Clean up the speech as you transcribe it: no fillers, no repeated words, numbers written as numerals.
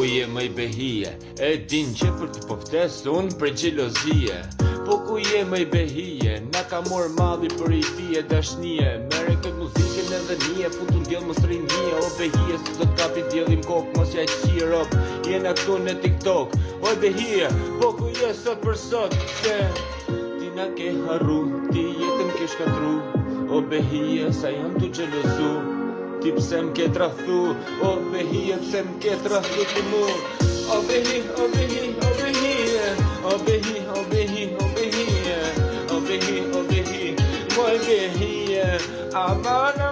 ku je më i behije, e din që për të poftes unë për gjelozie. Po ku je më i behije, na ka mor madhi për i fije dashnije. Mere këtë muzikën edhe nije, futun djel mos rinije. O behije, së do t'kapi djelim kok, mos ja qi rop, jena këtu në TikTok. O behije, po ku je sot për sot, se ti na ke harru, ti jetëm ke shkatru. O behije, sa jam tu gjelozu, ti pse m'ke trathu. O behije, pse m'ke trathu ti mu. O behi, o behi, o behije, o behi, o behi, o behije, o behi, o behi, moj behije, amana.